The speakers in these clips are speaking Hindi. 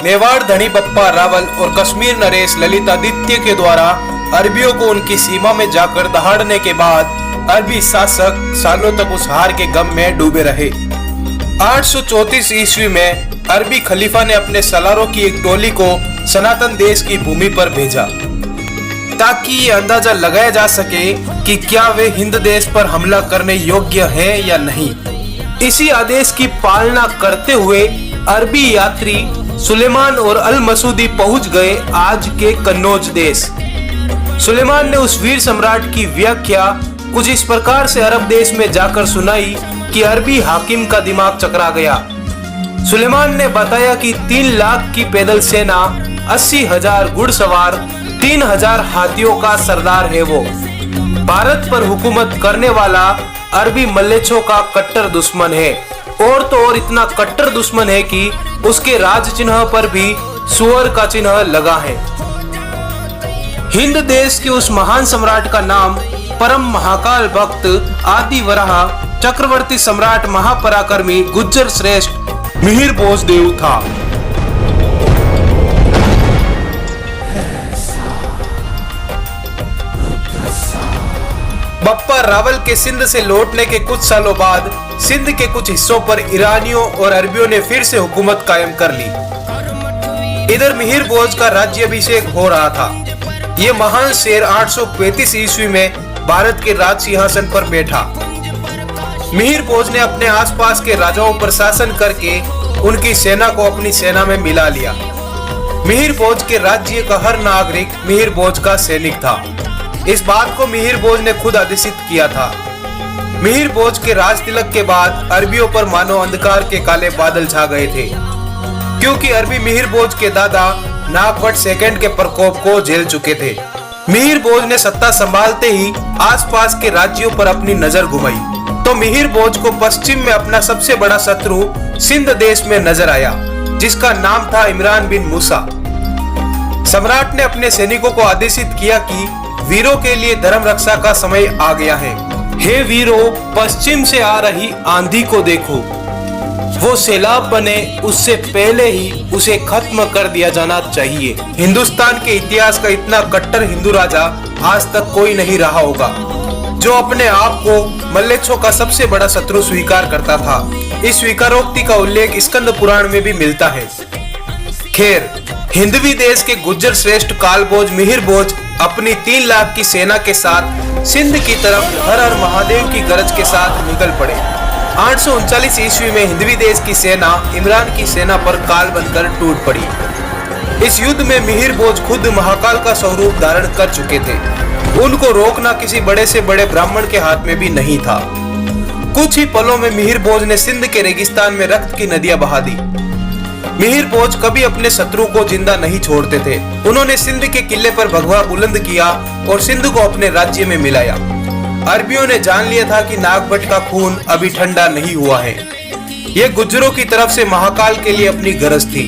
मेवाड़ धनी बप्पा रावल और कश्मीर नरेश ललितादित्य के द्वारा अरबियों को उनकी सीमा में जाकर दहाड़ने के बाद अरबी शासक सालों तक उस हार के गम में डूबे रहे। 834 ईस्वी में अरबी खलीफा ने अपने सलारों की एक टोली को सनातन देश की भूमि पर भेजा ताकि ये अंदाजा लगाया जा सके कि क्या वे हिंद देश पर हमला करने योग्य हैं या नहीं। इसी आदेश की पालना करते हुए अरबी यात्री सुलेमान और अल मसूदी पहुंच गए आज के कन्नौज देश। सुलेमान ने उस वीर सम्राट की व्याख्या कुछ इस प्रकार से अरब देश में जाकर सुनाई कि अरबी हाकिम का दिमाग चकरा गया। सुलेमान ने बताया कि 3 लाख की पैदल सेना, 80,000 घुड़सवार, 3,000 हाथियों का सरदार है वो। भारत पर हुकूमत करने वाला अरबी मल्लेच्छों का कट्टर दुश्मन है, और तो और इतना कट्टर दुश्मन है कि उसके राज चिन्ह पर भी सुअर का चिन्ह लगा है। हिंद देश के उस महान सम्राट का नाम परम महाकाल भक्त आदि वराह चक्रवर्ती सम्राट महापराक्रमी गुज्जर श्रेष्ठ मिहिर भोज देव था। बप्पा रावल के सिंध से लौटने के कुछ सालों बाद सिंध के कुछ हिस्सों पर ईरानियों और अरबियों ने फिर से हुकूमत कायम कर ली। इधर मिहिर भोज का राज्याभिषेक हो रहा था। ये महान शेर 835 ईस्वी में भारत के राज सिंहासन पर बैठा। मिहिर भोज ने अपने आसपास के राजाओं पर शासन करके उनकी सेना को अपनी सेना में मिला लिया। मिहिर भोज के राज्य का हर नागरिक मिहिर भोज का सैनिक था। इस बात को मिहिर भोज ने खुद आदेशित किया था। मिहिर भोज के राज तिलक के बाद अरबियों पर मानो अंधकार के काले बादल छा गए थे, क्योंकि अरबी मिहिर भोज के दादा नागभट्ट सेकंड के प्रकोप को झेल चुके थे। मिहिर भोज ने सत्ता संभालते ही आसपास के राज्यों पर अपनी नजर घुमाई तो मिहिर भोज को पश्चिम में अपना सबसे बड़ा शत्रु सिंध देश में नजर आया, जिसका नाम था इमरान बिन मूसा। सम्राट ने अपने सैनिकों को आदेशित किया कि वीरों के लिए धर्म रक्षा का समय आ गया है। हे वीरों, पश्चिम से आ रही आंधी को देखो, वो सैलाब बने उससे पहले ही उसे खत्म कर दिया जाना चाहिए। हिंदुस्तान के इतिहास का इतना कट्टर हिंदू राजा आज तक कोई नहीं रहा होगा, जो अपने आप को मल्लेच्छों का सबसे बड़ा शत्रु स्वीकार करता था। इस स्वीकारोक्ति का उल्लेख स्कंद पुराण में भी मिलता है। खैर, हिंदवी देश के गुज्जर श्रेष्ठ कालभोज मिहिर भोज अपनी 3 लाख की सेना के साथ सिंध की तरफ हर हर महादेव की गरज के साथ निकल पड़े। 839 ईस्वी में हिंदवी देश की सेना इमरान की सेना पर काल बनकर टूट पड़ी। इस युद्ध में मिहिर भोज खुद महाकाल का स्वरूप धारण कर चुके थे। उनको रोकना किसी बड़े से बड़े ब्राह्मण के हाथ में भी नहीं था। कुछ ही पलों में मिहिर भोज ने सिंध के रेगिस्तान में रक्त की नदियां बहा दी। मिहिर भोज कभी अपने शत्रु को जिंदा नहीं छोड़ते थे। उन्होंने सिंध के किले पर भगवा बुलंद किया और सिंध को अपने राज्य में मिलाया। अरबियों ने जान लिया था कि नागभट्ट का खून अभी ठंडा नहीं हुआ है। ये गुज्जरों की तरफ से महाकाल के लिए अपनी गरज थी।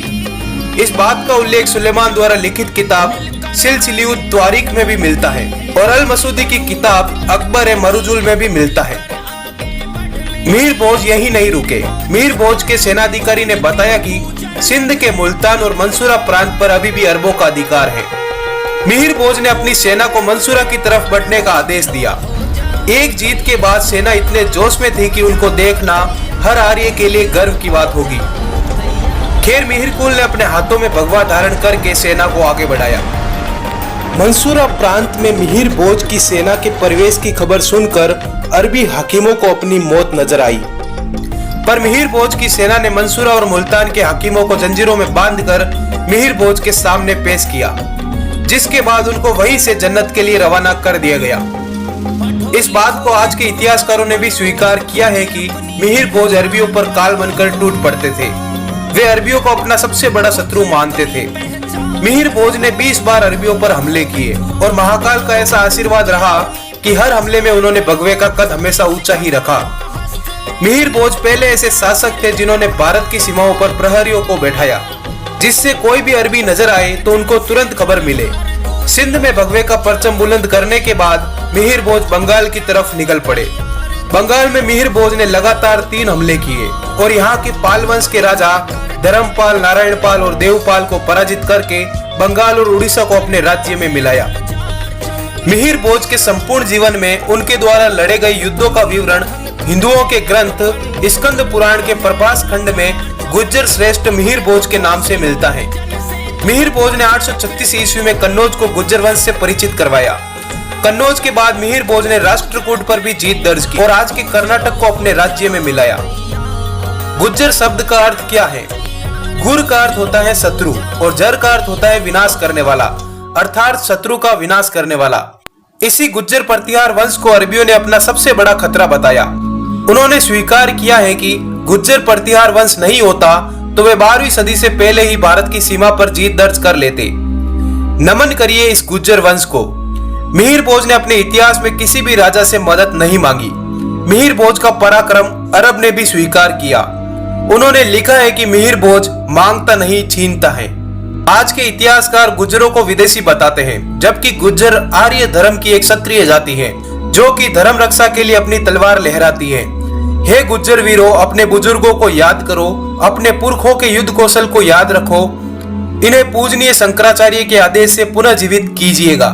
इस बात का उल्लेख सुलेमान द्वारा लिखित किताब सिलसिलियुत त्वारीख में भी मिलता है और अल मसूदी की किताब अकबर मरुजुल में भी मिलता है। मिहिर भोज यही नहीं रुके। मिहिर भोज के सेनाधिकारी ने बताया कि सिंध के मुल्तान और मंसूरा प्रांत पर अभी भी अरबों का अधिकार है। मिहिर भोज ने अपनी सेना को मंसूरा की तरफ बढ़ने का आदेश दिया। एक जीत के बाद सेना इतने जोश में थी कि उनको देखना हर आर्य के लिए गर्व की बात होगी। खैर, मिहिर कुल ने अपने हाथों में भगवा धारण करके सेना को आगे बढ़ाया। मंसूरा प्रांत में मिहिर भोज की सेना के प्रवेश की खबर सुनकर अरबी हाकिमों को अपनी मौत नजर आई, पर मिहिर भोज की सेना ने मंसूरा और मुल्तान के हाकिमों को जंजीरों में बांधकर मिहिर भोज के सामने पेश किया, जिसके बाद उनको वहीं से जन्नत के लिए रवाना कर दिया गया। इस बात को आज के इतिहासकारों ने भी स्वीकार किया है कि मिहिर भोज अरबियों पर काल बनकर टूट पड़ते थे। वे अरबियों को अपना सबसे बड़ा शत्रु मानते थे। मिहिर भोज ने 20 बार अरबियों पर हमले किए और महाकाल का ऐसा आशीर्वाद रहा कि हर हमले में उन्होंने भगवे का कद हमेशा ऊंचा ही रखा। मिहिर भोज पहले ऐसे शासक थे जिन्होंने भारत की सीमाओं पर प्रहरियों को बैठाया, जिससे कोई भी अरबी नजर आए तो उनको तुरंत खबर मिले। सिंध में भगवे का परचम बुलंद करने के बाद मिहिर भोज बंगाल की तरफ निकल पड़े। बंगाल में मिहिर भोज ने लगातार 3 हमले किए और यहाँ के पाल वंश के राजा धर्मपाल, नारायणपाल और देवपाल को पराजित करके बंगाल और उड़ीसा को अपने राज्य में मिलाया। मिहिर भोज के संपूर्ण जीवन में उनके द्वारा लड़े गए युद्धों का विवरण हिंदुओं के ग्रंथ स्कंद पुराण के प्रभास खंड में गुज्जर श्रेष्ठ मिहिर भोज के नाम से मिलता है। मिहिर भोज ने 836 ईस्वी में कन्नौज को गुज्जर वंश से परिचित करवाया। कन्नौज के बाद मिहिर भोज ने राष्ट्रकूट पर भी जीत दर्ज की और आज के कर्नाटक को अपने राज्य में मिलाया। गुज्जर शब्द का अर्थ क्या है? गुर का अर्थ होता है शत्रु और जर का अर्थ होता है विनाश करने वाला, अर्थात शत्रु का विनाश करने वाला। इसी गुज्जर प्रतिहार वंश को अरबियों ने अपना सबसे बड़ा खतरा बताया। उन्होंने स्वीकार किया है कि गुज्जर प्रतिहार वंश नहीं होता तो वे 12वीं सदी से पहले ही भारत की सीमा पर जीत दर्ज कर लेते। नमन करिए इस गुज्जर वंश को। मिहिर भोज ने अपने इतिहास में किसी भी राजा से मदद नहीं मांगी। मिहिर भोज का पराक्रम अरब ने भी स्वीकार किया। उन्होंने लिखा है कि मिहिर भोज मांगता नहीं छीनता है। आज के इतिहासकार गुज्जरों को विदेशी बताते हैं, जबकि गुज्जर आर्य धर्म की एक क्षत्रिय जाति है जो कि धर्म रक्षा के लिए अपनी तलवार लहराती है। हे गुज्जर वीरों, अपने बुजुर्गों को याद करो, अपने पुरखों के युद्ध कौशल को याद रखो, इन्हें पूजनीय शंकराचार्य के आदेश से पुनः जीवित कीजिएगा।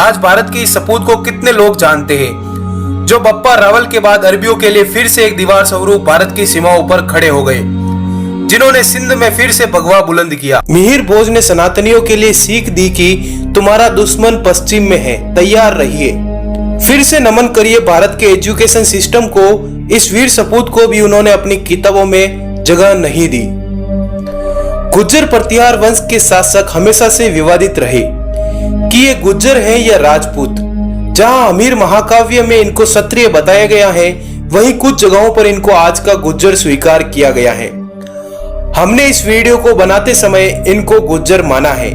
आज भारत के इस सपूत को कितने लोग जानते हैं, जो बप्पा रावल के बाद अरबियों के लिए फिर से एक दीवार स्वरूप भारत की सीमाओं पर खड़े हो गए, जिन्होंने सिंध में फिर से भगवा बुलंद किया। मिहिर भोज ने सनातनियों के लिए सीख दी कि तुम्हारा दुश्मन पश्चिम में है, तैयार रहिए। फिर से नमन करिए भारत के एजुकेशन सिस्टम को। इस वीर सपूत को भी उन्होंने अपनी किताबों में जगह नहीं दी। गुज्जर प्रतिहार वंश के शासक हमेशा से विवादित रहे कि ये गुज्जर हैं या राजपूत। जहां अमीर महाकाव्य में इनको क्षत्रिय बताया गया है, वहीं कुछ जगहों पर इनको आज का गुज्जर स्वीकार किया गया है। हमने इस वीडियो को बनाते समय इनको गुज्जर माना है।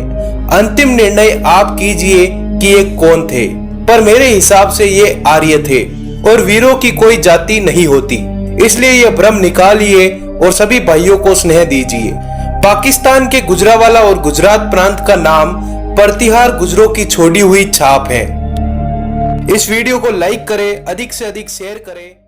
अंतिम निर्णय आप कीजिए कि ये कौन थे, पर मेरे हिसाब से ये आर्य थे और वीरों की कोई जाति नहीं होती। इसलिए यह भ्रम निकालिए और सभी भाइयों को स्नेह दीजिए। पाकिस्तान के गुजरावाला और गुजरात प्रांत का नाम प्रतिहार गुजरों की छोड़ी हुई छाप है। इस वीडियो को लाइक करें, अधिक से अधिक शेयर करें।